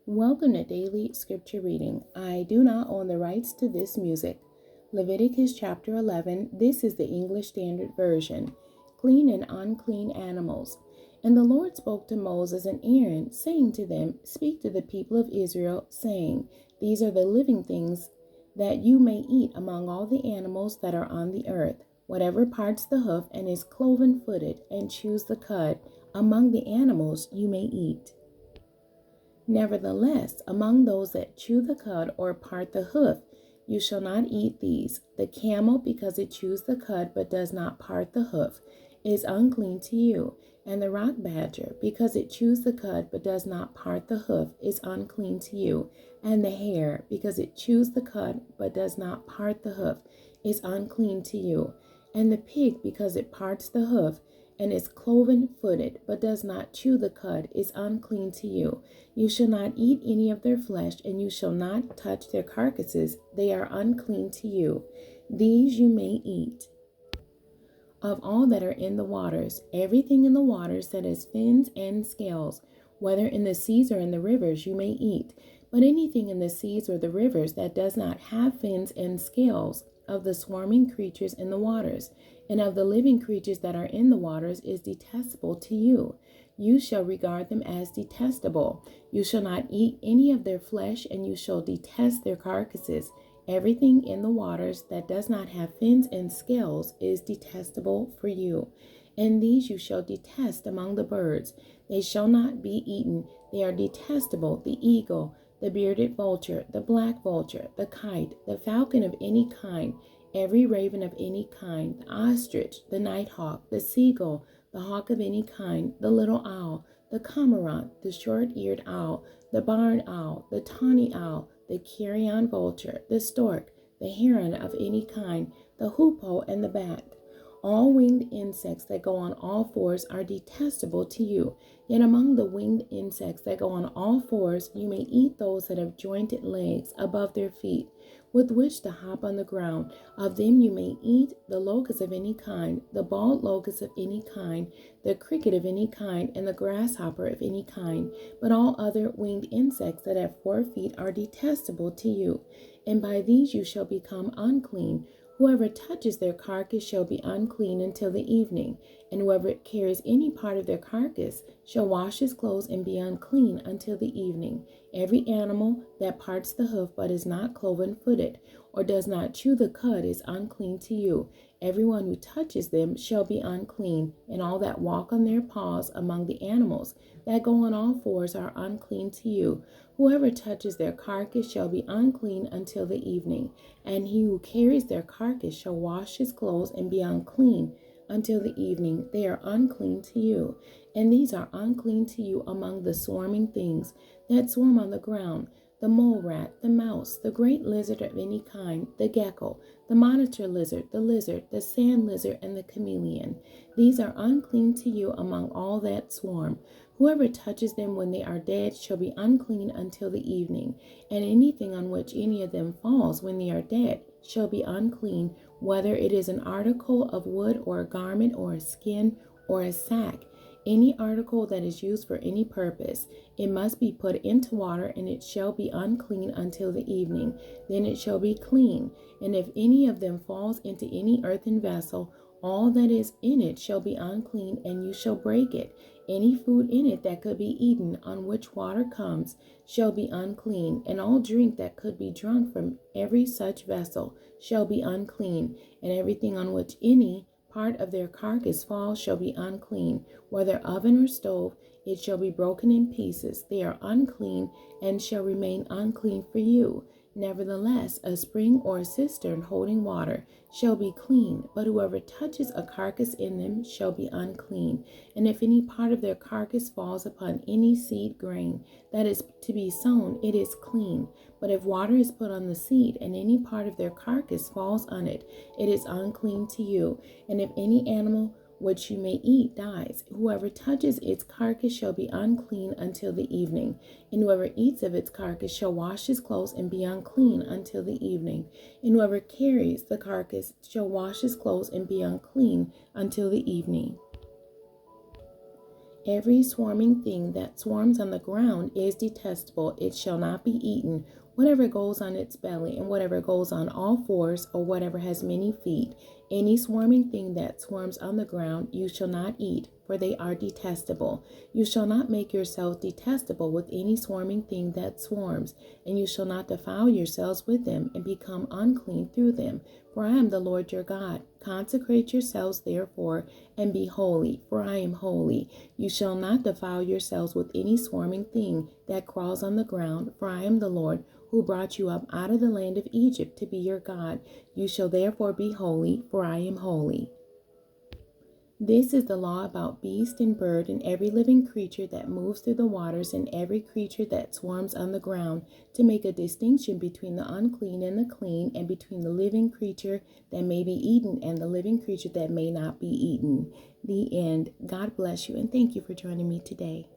Welcome to Daily Scripture Reading. I do not own the rights to this music. Leviticus chapter 11. This is the English Standard Version. Clean and unclean animals. And the Lord spoke to Moses and Aaron, saying to them, Speak to the people of Israel, saying, These are the living things that you may eat among all the animals that are on the earth. Whatever parts the hoof and is cloven-footed and chews the cud, among the animals you may eat. Nevertheless, among those that chew the cud or part the hoof, you shall not eat these. The camel, because it chews the cud but does not part the hoof, is unclean to you. And the rock badger, because it chews the cud but does not part the hoof, is unclean to you. And the hare, because it chews the cud but does not part the hoof, is unclean to you. And the pig, because it parts the hoof, and is cloven-footed, but does not chew the cud, is unclean to you. You shall not eat any of their flesh, and you shall not touch their carcasses. They are unclean to you. These you may eat. Of all that are in the waters, everything in the waters that has fins and scales, whether in the seas or in the rivers, you may eat. But anything in the seas or the rivers that does not have fins and scales, of the swarming creatures in the waters, and of the living creatures that are in the waters, is detestable to you. You shall regard them as detestable. You shall not eat any of their flesh, and you shall detest their carcasses. Everything in the waters that does not have fins and scales is detestable for you. And these you shall detest among the birds. They shall not be eaten. They are detestable: the eagle, the bearded vulture, the black vulture, the kite, the falcon of any kind, every raven of any kind, the ostrich, the nighthawk, the seagull, the hawk of any kind, the little owl, the cormorant, the short-eared owl, the barn owl, the tawny owl, the carrion vulture, the stork, the heron of any kind, the hoopoe and the bat. All winged insects that go on all fours are detestable to you. Yet among the winged insects that go on all fours, you may eat those that have jointed legs above their feet, with which to hop on the ground. Of them you may eat the locust of any kind, the bald locust of any kind, the cricket of any kind, and the grasshopper of any kind. But all other winged insects that have 4 feet are detestable to you, and by these you shall become unclean. Whoever touches their carcass shall be unclean until the evening, and whoever carries any part of their carcass shall wash his clothes and be unclean until the evening. Every animal that parts the hoof but is not cloven-footed, or does not chew the cud, is unclean to you. Everyone who touches them shall be unclean, and all that walk on their paws among the animals that go on all fours are unclean to you. Whoever touches their carcass shall be unclean until the evening, and he who carries their carcass shall wash his clothes and be unclean until the evening. They are unclean to you. And these are unclean to you among the swarming things that swarm on the ground: the mole rat, the mouse, the great lizard of any kind, the gecko, the monitor lizard, the sand lizard, and the chameleon. These are unclean to you among all that swarm. Whoever touches them when they are dead shall be unclean until the evening. And anything on which any of them falls when they are dead shall be unclean, whether it is an article of wood or a garment or a skin or a sack. Any article that is used for any purpose, it must be put into water, and it shall be unclean until the evening. Then it shall be clean. And if any of them falls into any earthen vessel, all that is in it shall be unclean, and you shall break it. Any food in it that could be eaten, on which water comes, shall be unclean, and all drink that could be drunk from every such vessel shall be unclean, and everything on which any part of their carcass falls shall be unclean, whether oven or stove. It shall be broken in pieces. They are unclean, and shall remain unclean for you. Nevertheless, a spring or a cistern holding water shall be clean, but whoever touches a carcass in them shall be unclean. And if any part of their carcass falls upon any seed grain that is to be sown, it is clean. But if water is put on the seed, and any part of their carcass falls on it, it is unclean to you. And if any animal which you may eat dies, whoever touches its carcass shall be unclean until the evening. And whoever eats of its carcass shall wash his clothes and be unclean until the evening. And whoever carries the carcass shall wash his clothes and be unclean until the evening. Every swarming thing that swarms on the ground is detestable. It shall not be eaten. Whatever goes on its belly, and whatever goes on all fours, or whatever has many feet, any swarming thing that swarms on the ground, you shall not eat, for they are detestable. You shall not make yourselves detestable with any swarming thing that swarms, and you shall not defile yourselves with them, and become unclean through them. For I am the Lord your God. Consecrate yourselves, therefore, and be holy, for I am holy. You shall not defile yourselves with any swarming thing that crawls on the ground, for I am the Lord, who brought you up out of the land of Egypt to be your God. You shall therefore be holy, for I am holy. This is the law about beast and bird and every living creature that moves through the waters and every creature that swarms on the ground, to make a distinction between the unclean and the clean, and between the living creature that may be eaten and the living creature that may not be eaten. The end. God bless you, and thank you for joining me today.